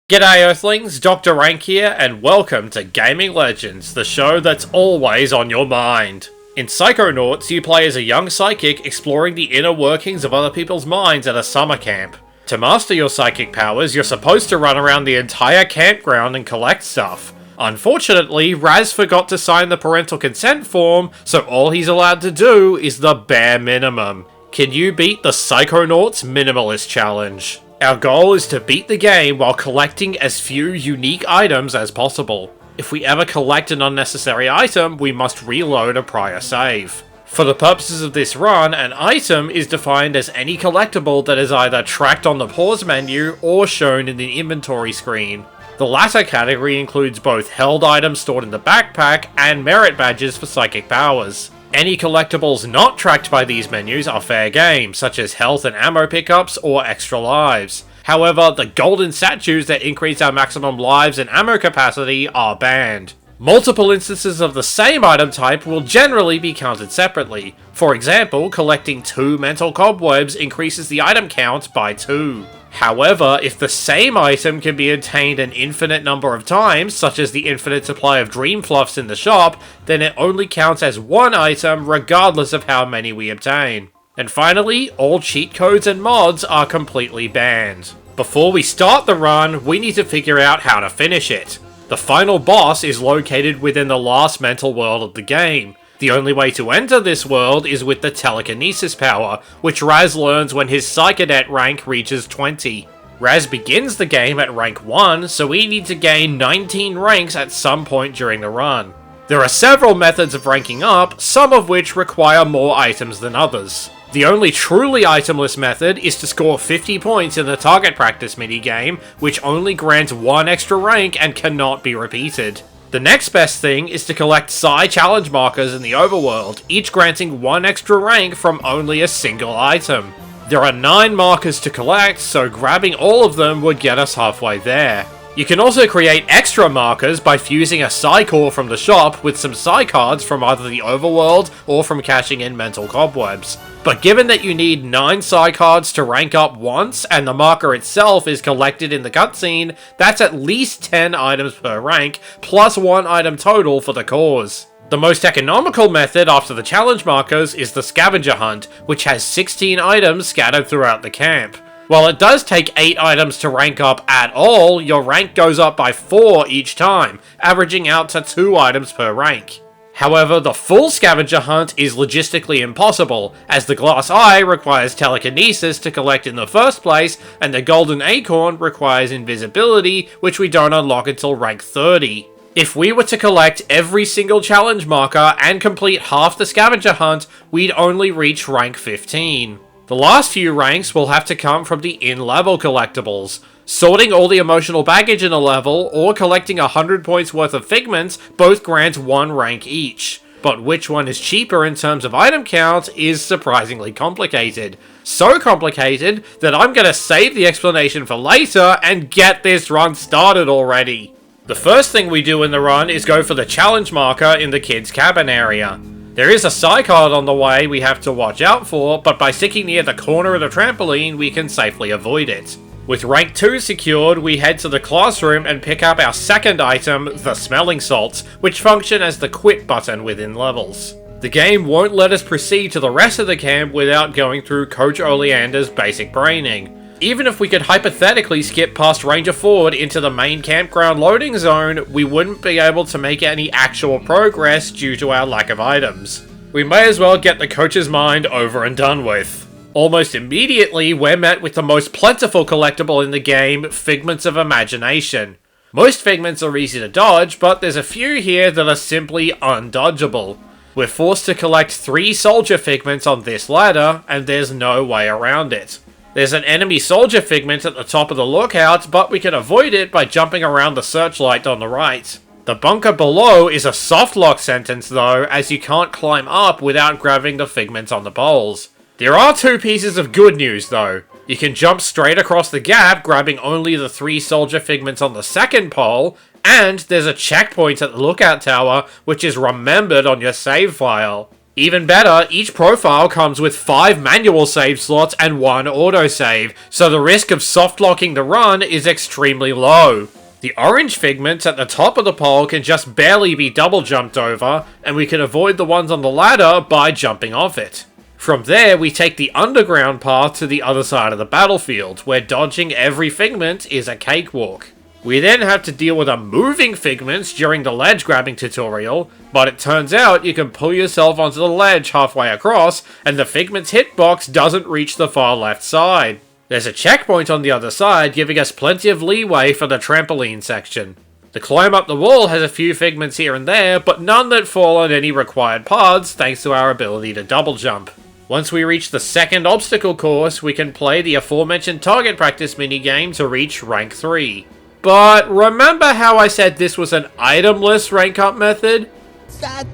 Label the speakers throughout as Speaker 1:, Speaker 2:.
Speaker 1: G'day Earthlings, Dr. Rank here, and welcome to Gaming Legends, the show that's always on your mind. In Psychonauts, you play as a young psychic exploring the inner workings of other people's minds at a summer camp. To master your psychic powers, you're supposed to run around the entire campground and collect stuff. Unfortunately, Raz forgot to sign the parental consent form, so all he's allowed to do is the bare minimum. Can you beat the Psychonauts Minimalist challenge? Our goal is to beat the game while collecting as few unique items as possible. If we ever collect an unnecessary item, we must reload a prior save. For the purposes of this run, an item is defined as any collectible that is either tracked on the pause menu or shown in the inventory screen. The latter category includes both held items stored in the backpack and merit badges for psychic powers. Any collectibles not tracked by these menus are fair game, such as health and ammo pickups or extra lives. However, the golden statues that increase our maximum lives and ammo capacity are banned. Multiple instances of the same item type will generally be counted separately. For example, collecting 2 mental cobwebs increases the item count by 2. However, if the same item can be obtained an infinite number of times, such as the infinite supply of dream fluffs in the shop, then it only counts as 1 item regardless of how many we obtain. And finally, all cheat codes and mods are completely banned. Before we start the run, we need to figure out how to finish it. The final boss is located within the last mental world of the game. The only way to enter this world is with the telekinesis power, which Raz learns when his Psychonaut rank reaches 20. Raz begins the game at rank 1, so we need to gain 19 ranks at some point during the run. There are several methods of ranking up, some of which require more items than others. The only truly itemless method is to score 50 points in the target practice minigame, which only grants 1 extra rank and cannot be repeated. The next best thing is to collect Psy challenge markers in the overworld, each granting 1 extra rank from only a single item. There are 9 markers to collect, so grabbing all of them would get us halfway there. You can also create extra markers by fusing a Psy core from the shop with some Psy cards from either the overworld or from cashing in mental cobwebs. But given that you need 9 Psy cards to rank up once, and the marker itself is collected in the cutscene, that's at least 10 items per rank, plus 1 item total for the cores. The most economical method after the challenge markers is the scavenger hunt, which has 16 items scattered throughout the camp. While it does take 8 items to rank up at all, your rank goes up by 4 each time, averaging out to 2 items per rank. However, the full scavenger hunt is logistically impossible, as the glass eye requires telekinesis to collect in the first place, and the golden acorn requires invisibility, which we don't unlock until rank 30. If we were to collect every single challenge marker and complete half the scavenger hunt, we'd only reach rank 15. The last few ranks will have to come from the in-level collectibles. Sorting all the emotional baggage in a level, or collecting 100 points worth of figments, both grant 1 rank each. But which one is cheaper in terms of item count is surprisingly complicated. So complicated that I'm gonna save the explanation for later and get this run started already. The first thing we do in the run is go for the challenge marker in the kids' cabin area. There is a Psy card on the way we have to watch out for, but by sticking near the corner of the trampoline, we can safely avoid it. With rank 2 secured, we head to the classroom and pick up our second item, the smelling salts, which function as the quit button within levels. The game won't let us proceed to the rest of the camp without going through Coach Oleander's basic braining. Even if we could hypothetically skip past Ranger Ford into the main campground loading zone, we wouldn't be able to make any actual progress due to our lack of items. We may as well get the coach's mind over and done with. Almost immediately, we're met with the most plentiful collectible in the game, Figments of Imagination. Most figments are easy to dodge, but there's a few here that are simply undodgeable. We're forced to collect 3 soldier figments on this ladder, and there's no way around it. There's an enemy soldier figment at the top of the lookout, but we can avoid it by jumping around the searchlight on the right. The bunker below is a soft lock sentence though, as you can't climb up without grabbing the figments on the poles. There are 2 pieces of good news though. You can jump straight across the gap, grabbing only the 3 soldier figments on the second pole, and there's a checkpoint at the lookout tower, which is remembered on your save file. Even better, each profile comes with 5 manual save slots and 1 autosave, so the risk of soft-locking the run is extremely low. The orange figments at the top of the pole can just barely be double jumped over, and we can avoid the ones on the ladder by jumping off it. From there, we take the underground path to the other side of the battlefield, where dodging every figment is a cakewalk. We then have to deal with a moving figments during the ledge grabbing tutorial, but it turns out you can pull yourself onto the ledge halfway across, and the figment's hitbox doesn't reach the far left side. There's a checkpoint on the other side, giving us plenty of leeway for the trampoline section. The climb up the wall has a few figments here and there, but none that fall on any required paths thanks to our ability to double jump. Once we reach the second obstacle course, we can play the aforementioned target practice minigame to reach rank 3. But remember how I said this was an itemless rank up method?
Speaker 2: That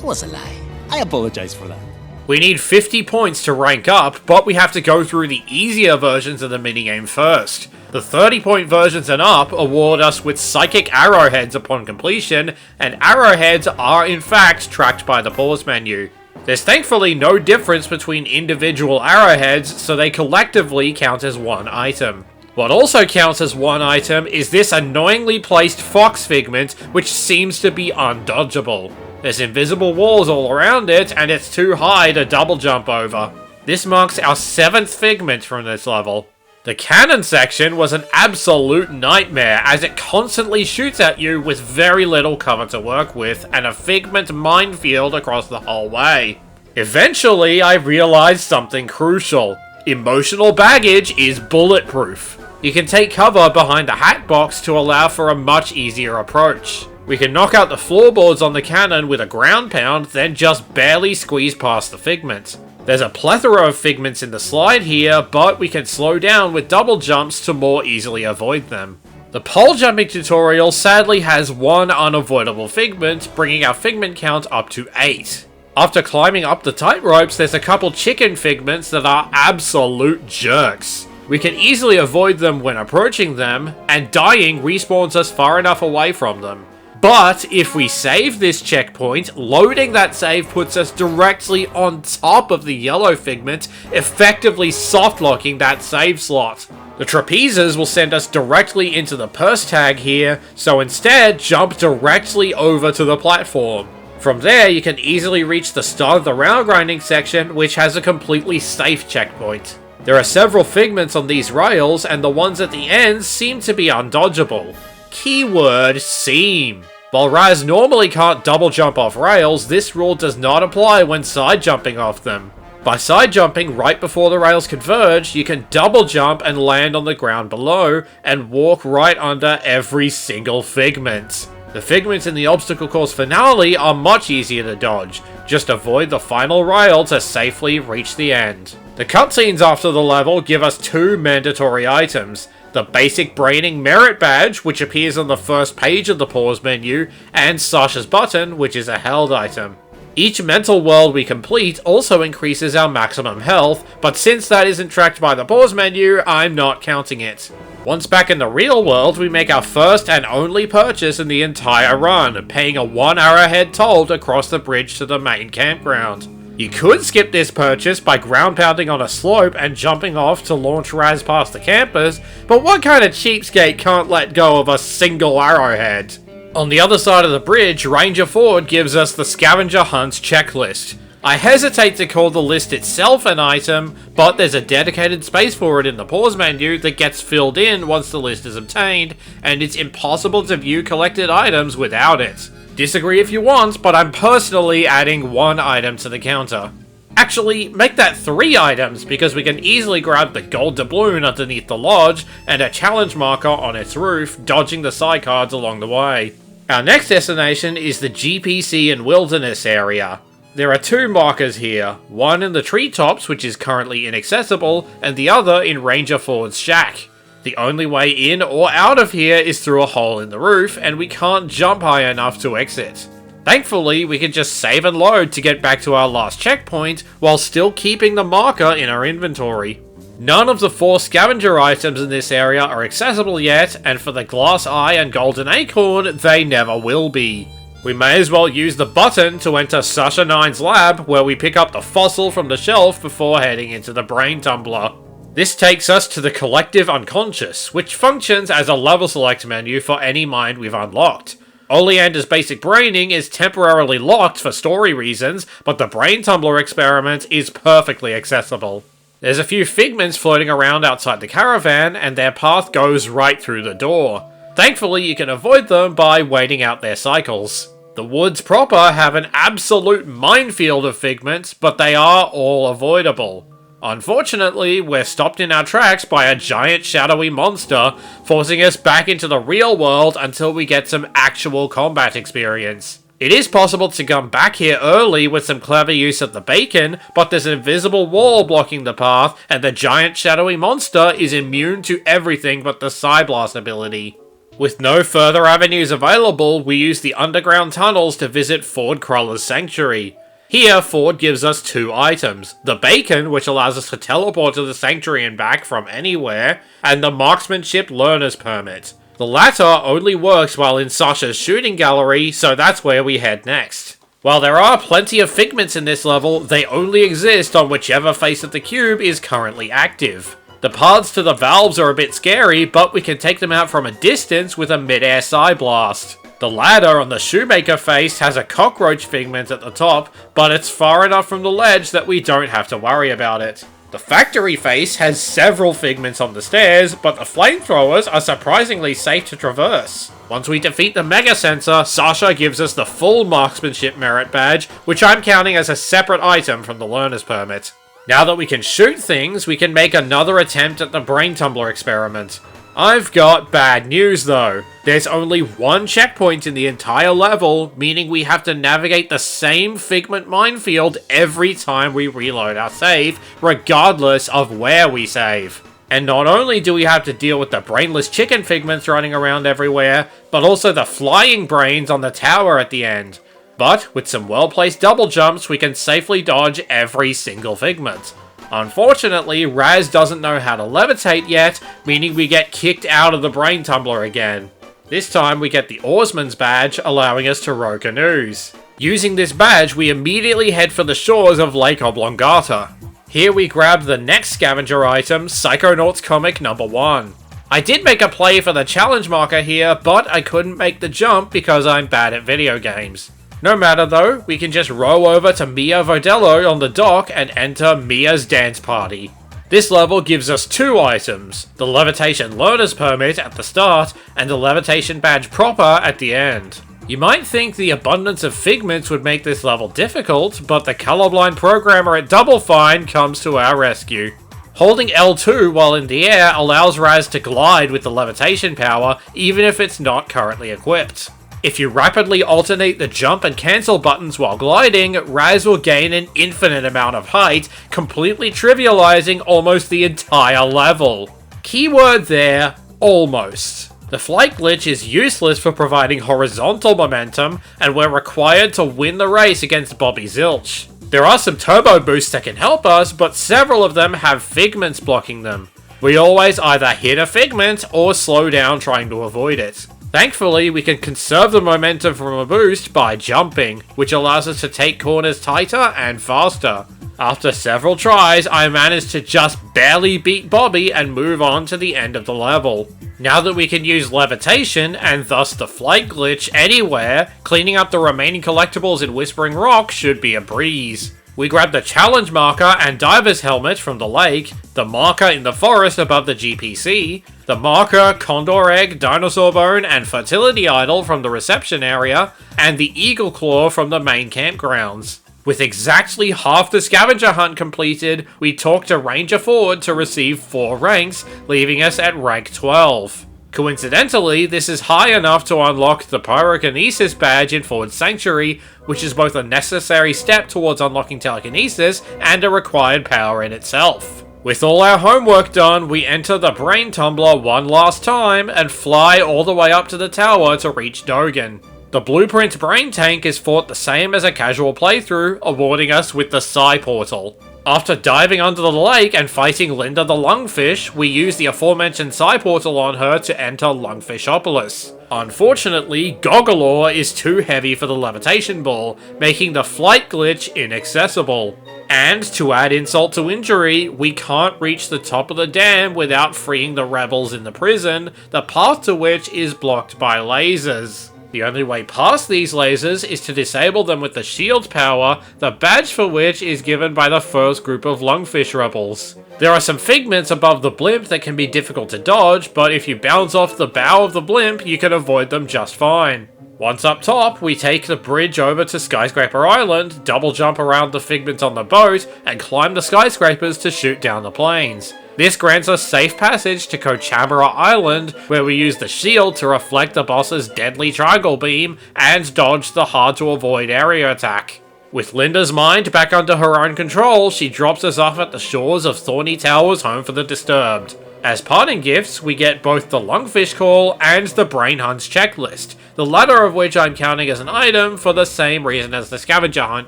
Speaker 2: was a lie. I apologize for that.
Speaker 1: We need 50 points to rank up, but we have to go through the easier versions of the minigame first. The 30-point versions and up award us with psychic arrowheads upon completion, and arrowheads are in fact tracked by the pause menu. There's thankfully no difference between individual arrowheads, so they collectively count as one item. What also counts as one item is this annoyingly placed fox figment, which seems to be undodgeable. There's invisible walls all around it, and it's too high to double jump over. This marks our 7th figment from this level. The cannon section was an absolute nightmare, as it constantly shoots at you with very little cover to work with, and a figment minefield across the whole way. Eventually, I realized something crucial. Emotional baggage is bulletproof. You can take cover behind the hat box to allow for a much easier approach. We can knock out the floorboards on the cannon with a ground pound, then just barely squeeze past the figment. There's a plethora of figments in the slide here, but we can slow down with double jumps to more easily avoid them. The pole jumping tutorial sadly has one unavoidable figment, bringing our figment count up to 8. After climbing up the tight ropes, there's a couple chicken figments that are absolute jerks. We can easily avoid them when approaching them, and dying respawns us far enough away from them. But if we save this checkpoint, loading that save puts us directly on top of the yellow figment, effectively soft-locking that save slot. The trapezes will send us directly into the purse tag here, so instead jump directly over to the platform. From there, you can easily reach the start of the round grinding section, which has a completely safe checkpoint. There are several figments on these rails, and the ones at the end seem to be undodgeable. Keyword seem. While Raz normally can't double jump off rails, this rule does not apply when side jumping off them. By side jumping right before the rails converge, you can double jump and land on the ground below, and walk right under every single figment. The figments in the obstacle course finale are much easier to dodge. Just avoid the final rail to safely reach the end. The cutscenes after the level give us 2 mandatory items. The basic braining merit badge, which appears on the first page of the pause menu, and Sasha's button, which is a held item. Each mental world we complete also increases our maximum health, but since that isn't tracked by the pause menu, I'm not counting it. Once back in the real world, we make our first and only purchase in the entire run, paying a 1 arrowhead toll to cross the bridge to the main campground. You could skip this purchase by ground pounding on a slope and jumping off to launch Raz past the campers, but what kind of cheapskate can't let go of a single arrowhead? On the other side of the bridge, Ranger Ford gives us the Scavenger Hunts checklist. I hesitate to call the list itself an item, but there's a dedicated space for it in the pause menu that gets filled in once the list is obtained, and it's impossible to view collected items without it. Disagree if you want, but I'm personally adding 1 item to the counter. Actually, make that 3 items, because we can easily grab the gold doubloon underneath the lodge and a challenge marker on its roof, dodging the side cards along the way. Our next destination is the GPC and Wilderness area. There are 2 markers here, one in the treetops, which is currently inaccessible, and the other in Ranger Ford's shack. The only way in or out of here is through a hole in the roof, and we can't jump high enough to exit. Thankfully, we can just save and load to get back to our last checkpoint, while still keeping the marker in our inventory. None of the 4 scavenger items in this area are accessible yet, and for the glass eye and golden acorn, they never will be. We may as well use the button to enter Sasha 9's lab, where we pick up the fossil from the shelf before heading into the brain tumbler. This takes us to the collective unconscious, which functions as a level select menu for any mind we've unlocked. Oleander's basic braining is temporarily locked for story reasons, but the brain tumbler experiment is perfectly accessible. There's a few figments floating around outside the caravan, and their path goes right through the door. Thankfully, you can avoid them by waiting out their cycles. The woods proper have an absolute minefield of figments, but they are all avoidable. Unfortunately, we're stopped in our tracks by a giant shadowy monster, forcing us back into the real world until we get some actual combat experience. It is possible to come back here early with some clever use of the bacon, but there's an invisible wall blocking the path, and the giant shadowy monster is immune to everything but the Psyblast ability. With no further avenues available, we use the underground tunnels to visit Ford Cruller's sanctuary. Here, Ford gives us 2 items, the bacon, which allows us to teleport to the sanctuary and back from anywhere, and the marksmanship learner's permit. The latter only works while in Sasha's shooting gallery, so that's where we head next. While there are plenty of figments in this level, they only exist on whichever face of the cube is currently active. The paths to the valves are a bit scary, but we can take them out from a distance with a mid-air Psyblast. The ladder on the shoemaker face has a cockroach figment at the top, but it's far enough from the ledge that we don't have to worry about it. The factory face has several figments on the stairs, but the flamethrowers are surprisingly safe to traverse. Once we defeat the Mega Sensor, Sasha gives us the full marksmanship merit badge, which I'm counting as a separate item from the learner's permit. Now that we can shoot things, we can make another attempt at the brain tumbler experiment. I've got bad news though. There's only one checkpoint in the entire level, meaning we have to navigate the same figment minefield every time we reload our save, regardless of where we save. And not only do we have to deal with the brainless chicken figments running around everywhere, but also the flying brains on the tower at the end. But with some well-placed double jumps, we can safely dodge every single figment. Unfortunately, Raz doesn't know how to levitate yet, meaning we get kicked out of the brain tumbler again. This time we get the Oarsman's badge, allowing us to row canoes. Using this badge, we immediately head for the shores of Lake Oblongata. Here we grab the next scavenger item, Psychonauts comic number 1. I did make a play for the challenge marker here, but I couldn't make the jump because I'm bad at video games. No matter though, we can just row over to Mia Vodello on the dock and enter Mia's dance party. This level gives us 2 items, the levitation learner's permit at the start and the levitation badge proper at the end. You might think the abundance of figments would make this level difficult, but the colorblind programmer at Double Fine comes to our rescue. Holding L2 while in the air allows Raz to glide with the levitation power, even if it's not currently equipped. If you rapidly alternate the jump and cancel buttons while gliding, Raz will gain an infinite amount of height, completely trivializing almost the entire level. Keyword there, almost. The flight glitch is useless for providing horizontal momentum, and we're required to win the race against Bobby Zilch. There are some turbo boosts that can help us, but several of them have figments blocking them. We always either hit a figment or slow down trying to avoid it. Thankfully, we can conserve the momentum from a boost by jumping, which allows us to take corners tighter and faster. After several tries, I managed to just barely beat Bobby and move on to the end of the level. Now that we can use levitation, and thus the flight glitch anywhere, cleaning up the remaining collectibles in Whispering Rock should be a breeze. We grab the challenge marker and diver's helmet from the lake, the marker in the forest above the GPC, the marker, condor egg, dinosaur bone, and fertility idol from the reception area, and the eagle claw from the main campgrounds. With exactly half the scavenger hunt completed, we talk to Ranger Ford to receive 4 ranks, leaving us at rank 12. Coincidentally, this is high enough to unlock the pyrokinesis badge in Ford's Sanctuary, which is both a necessary step towards unlocking telekinesis and a required power in itself. With all our homework done, we enter the brain tumbler one last time and fly all the way up to the tower to reach Dogen. The blueprint brain tank is fought the same as a casual playthrough, awarding us with the Psy portal. After diving under the lake and fighting Linda the Lungfish, we use the aforementioned Psy portal on her to enter Lungfishopolis. Unfortunately, Goggalore is too heavy for the levitation ball, making the flight glitch inaccessible. And to add insult to injury, we can't reach the top of the dam without freeing the rebels in the prison, the path to which is blocked by lasers. The only way past these lasers is to disable them with the shield power, the badge for which is given by the first group of lungfish rebels. There are some figments above the blimp that can be difficult to dodge, but if you bounce off the bow of the blimp, you can avoid them just fine. Once up top, we take the bridge over to Skyscraper Island, double jump around the figments on the boat, and climb the skyscrapers to shoot down the planes. This grants us safe passage to Cochamara Island, where we use the shield to reflect the boss's deadly triangle beam and dodge the hard-to-avoid area attack. With Linda's mind back under her own control, she drops us off at the shores of Thorny Tower's Home for the Disturbed. As parting gifts, we get both the Lungfish Call and the Brain Hunts checklist, the latter of which I'm counting as an item for the same reason as the Scavenger Hunt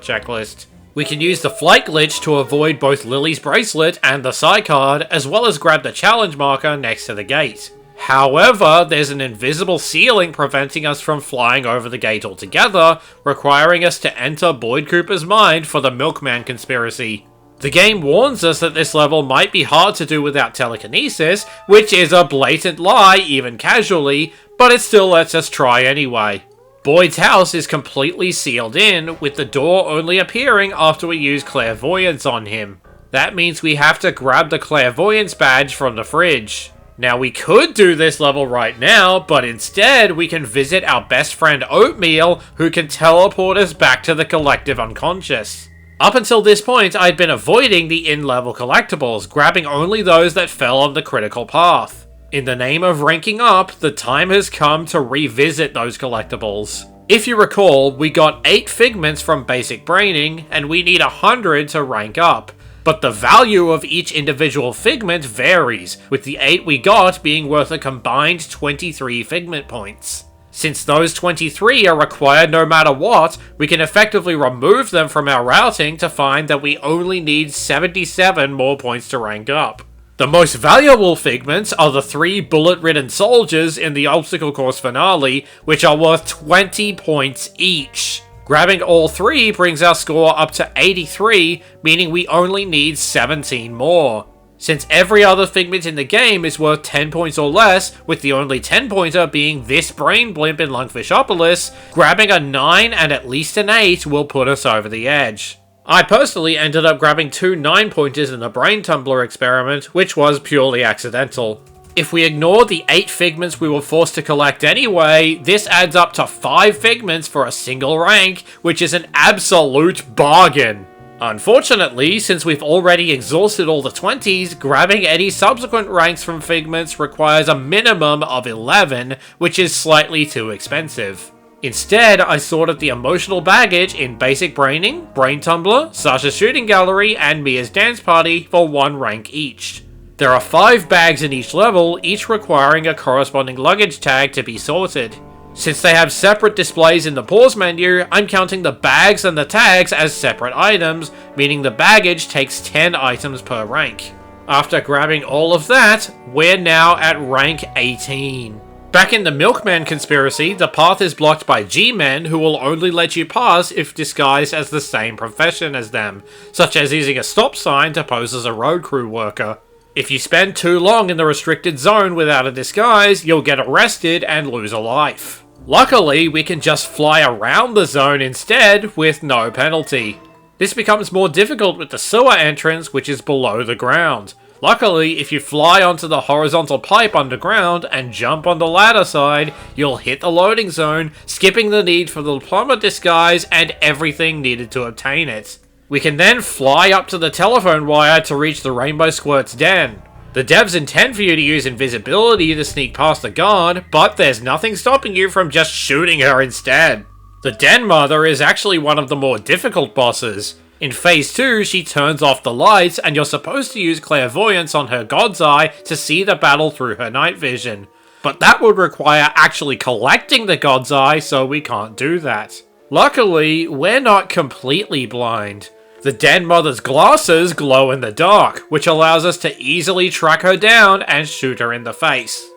Speaker 1: checklist. We can use the flight glitch to avoid both Lily's bracelet and the Psy card, as well as grab the challenge marker next to the gate. However, there's an invisible ceiling preventing us from flying over the gate altogether, requiring us to enter Boyd Cooper's mind for the Milkman conspiracy. The game warns us that this level might be hard to do without telekinesis, which is a blatant lie, even casually, but it still lets us try anyway. Boyd's house is completely sealed in, with the door only appearing after we use clairvoyance on him. That means we have to grab the clairvoyance badge from the fridge. Now we could do this level right now, but instead we can visit our best friend Oatmeal, who can teleport us back to the collective unconscious. Up until this point, I'd been avoiding the in-level collectibles, grabbing only those that fell on the critical path. In the name of ranking up, the time has come to revisit those collectibles. If you recall, we got 8 figments from basic braining, and we need 100 to rank up. But the value of each individual figment varies, with the 8 we got being worth a combined 23 figment points. Since those 23 are required no matter what, we can effectively remove them from our routing to find that we only need 77 more points to rank up. The most valuable figments are the 3 bullet-ridden soldiers in the obstacle course finale, which are worth 20 points each. Grabbing all 3 brings our score up to 83, meaning we only need 17 more. Since every other figment in the game is worth 10 points or less, with the only 10-pointer being this brain blimp in Lungfishopolis, grabbing a 9 and at least an 8 will put us over the edge. I personally ended up grabbing 2 9-pointers in the brain tumbler experiment, which was purely accidental. If we ignore the 8 figments we were forced to collect anyway, this adds up to 5 figments for a single rank, which is an absolute bargain. Unfortunately, since we've already exhausted all the 20s, grabbing any subsequent ranks from figments requires a minimum of 11, which is slightly too expensive. Instead, I sorted the emotional baggage in Basic Braining, Brain Tumbler, Sasha's Shooting Gallery, and Mia's Dance Party for 1 rank each. There are 5 bags in each level, each requiring a corresponding luggage tag to be sorted. Since they have separate displays in the pause menu, I'm counting the bags and the tags as separate items, meaning the baggage takes 10 items per rank. After grabbing all of that, we're now at rank 18. Back in the Milkman conspiracy, the path is blocked by G-men who will only let you pass if disguised as the same profession as them, such as using a stop sign to pose as a road crew worker. If you spend too long in the restricted zone without a disguise, you'll get arrested and lose a life. Luckily, we can just fly around the zone instead with no penalty. This becomes more difficult with the sewer entrance, which is below the ground. Luckily, if you fly onto the horizontal pipe underground and jump on the ladder side, you'll hit the loading zone, skipping the need for the plumber disguise and everything needed to obtain it. We can then fly up to the telephone wire to reach the Rainbow Squirt's den. The devs intend for you to use invisibility to sneak past the guard, but there's nothing stopping you from just shooting her instead. The Den Mother is actually one of the more difficult bosses. In Phase 2, she turns off the lights, and you're supposed to use clairvoyance on her God's Eye to see the battle through her night vision. But that would require actually collecting the God's Eye, so we can't do that. Luckily, we're not completely blind. The Den Mother's glasses glow in the dark, which allows us to easily track her down and shoot her in the face.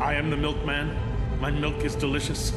Speaker 3: I am the milkman. My milk is delicious.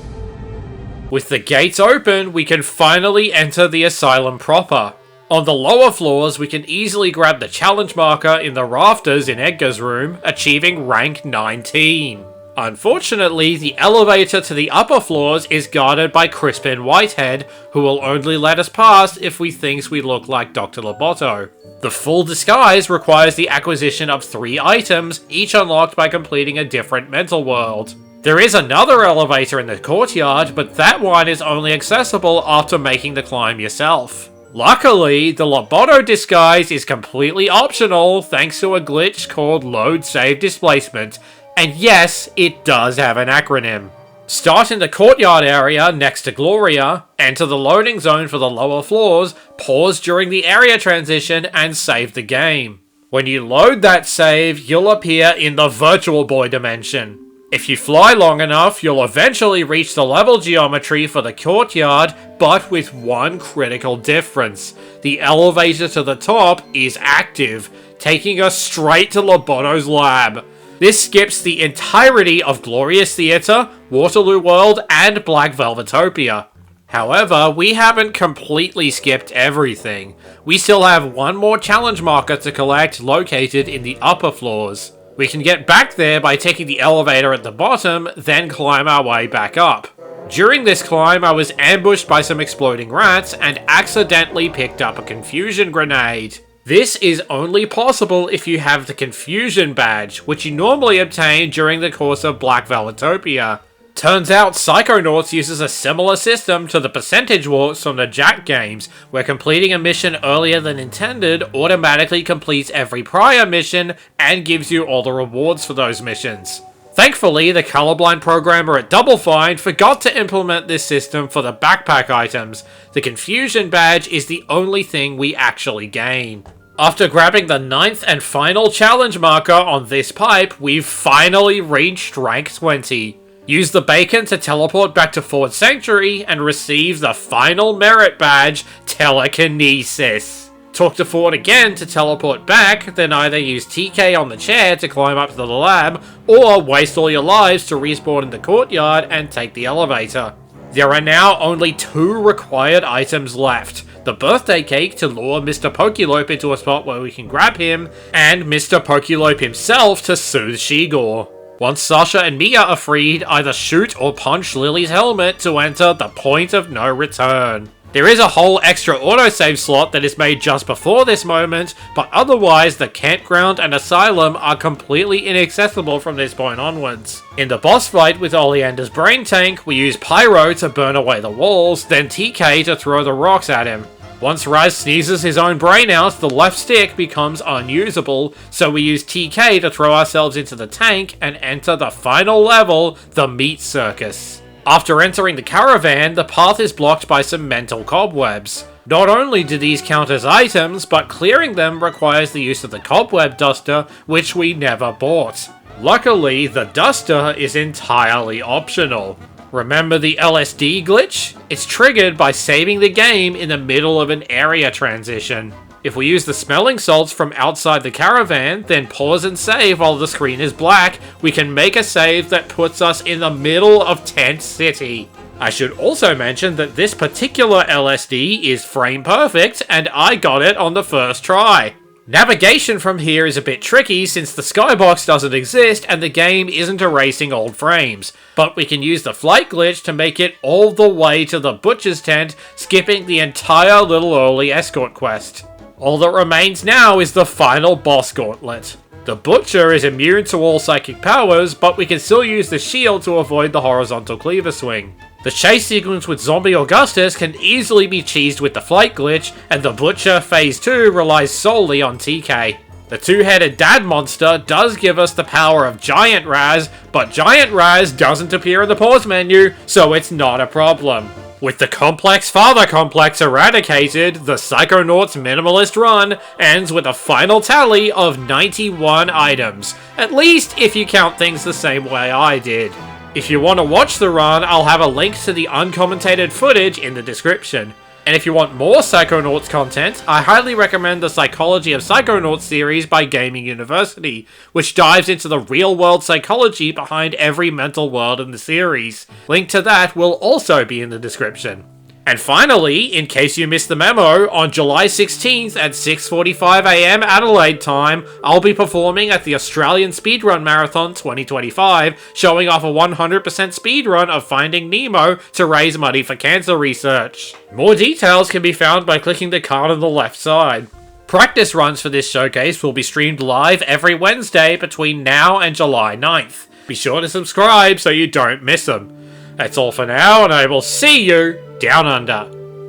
Speaker 1: With the gates open, we can finally enter the asylum proper. On the lower floors, we can easily grab the challenge marker in the rafters in Edgar's room, achieving rank 19. Unfortunately, the elevator to the upper floors is guarded by Crispin Whitehead, who will only let us pass if we thinks we look like Dr. Loboto. The full disguise requires the acquisition of 3 items, each unlocked by completing a different mental world. There is another elevator in the courtyard, but that one is only accessible after making the climb yourself. Luckily, the Loboto disguise is completely optional thanks to a glitch called Load Save Displacement, and yes, it does have an acronym. Start in the courtyard area next to Gloria, enter the loading zone for the lower floors, pause during the area transition, and save the game. When you load that save, you'll appear in the Virtual Boy dimension. If you fly long enough, you'll eventually reach the level geometry for the courtyard, but with one critical difference. The elevator to the top is active, taking us straight to Loboto's lab. This skips the entirety of Glorious Theatre, Waterloo World, and Black Velvetopia. However, we haven't completely skipped everything. We still have one more challenge marker to collect located in the upper floors. We can get back there by taking the elevator at the bottom, then climb our way back up. During this climb, I was ambushed by some exploding rats and accidentally picked up a confusion grenade. This is only possible if you have the Confusion Badge, which you normally obtain during the course of Black Velvetopia. Turns out Psychonauts uses a similar system to the percentage warps from the Jak games, where completing a mission earlier than intended automatically completes every prior mission and gives you all the rewards for those missions. Thankfully, the colorblind programmer at Double Fine forgot to implement this system for the backpack items. The Confusion Badge is the only thing we actually gain. After grabbing the 9th and final challenge marker on this pipe, we've finally reached rank 20. Use the bacon to teleport back to Fort Sanctuary and receive the final merit badge, telekinesis. Talk to Ford again to teleport back, then either use TK on the chair to climb up to the lab, or waste all your lives to respawn in the courtyard and take the elevator. There are now only 2 required items left. The birthday cake to lure Mr. Pokelope into a spot where we can grab him, and Mr. Pokelope himself to soothe Shigor. Once Sasha and Mia are freed, either shoot or punch Lily's helmet to enter the point of no return. There is a whole extra autosave slot that is made just before this moment, but otherwise the campground and asylum are completely inaccessible from this point onwards. In the boss fight with Oleander's brain tank, we use Pyro to burn away the walls, then TK to throw the rocks at him. Once Raz sneezes his own brain out, the left stick becomes unusable, so we use TK to throw ourselves into the tank and enter the final level, the Meat Circus. After entering the caravan, the path is blocked by some mental cobwebs. Not only do these count as items, but clearing them requires the use of the cobweb duster, which we never bought. Luckily, the duster is entirely optional. Remember the LSD glitch? It's triggered by saving the game in the middle of an area transition. If we use the smelling salts from outside the caravan, then pause and save while the screen is black, we can make a save that puts us in the middle of Tent City. I should also mention that this particular LSD is frame perfect, and I got it on the first try. Navigation from here is a bit tricky since the skybox doesn't exist and the game isn't erasing old frames, but we can use the flight glitch to make it all the way to the butcher's tent, skipping the entire Little Early escort quest. All that remains now is the final boss gauntlet. The butcher is immune to all psychic powers, but we can still use the shield to avoid the horizontal cleaver swing. The chase sequence with Zombie Augustus can easily be cheesed with the flight glitch, and the Butcher Phase 2 relies solely on TK. The two-headed dad monster does give us the power of Giant Raz, but Giant Raz doesn't appear in the pause menu, so it's not a problem. With the Complex Father Complex eradicated, the Psychonauts Minimalist run ends with a final tally of 91 items, at least if you count things the same way I did. If you want to watch the run, I'll have a link to the uncommentated footage in the description. And if you want more Psychonauts content, I highly recommend the Psychology of Psychonauts series by Gaming University, which dives into the real-world psychology behind every mental world in the series. Link to that will also be in the description. And finally, in case you missed the memo, on July 16th at 6:45am Adelaide time, I'll be performing at the Australian Speedrun Marathon 2025, showing off a 100% speedrun of Finding Nemo to raise money for cancer research. More details can be found by clicking the card on the left side. Practice runs for this showcase will be streamed live every Wednesday between now and July 9th. Be sure to subscribe so you don't miss them. That's all for now, and I will see you down under.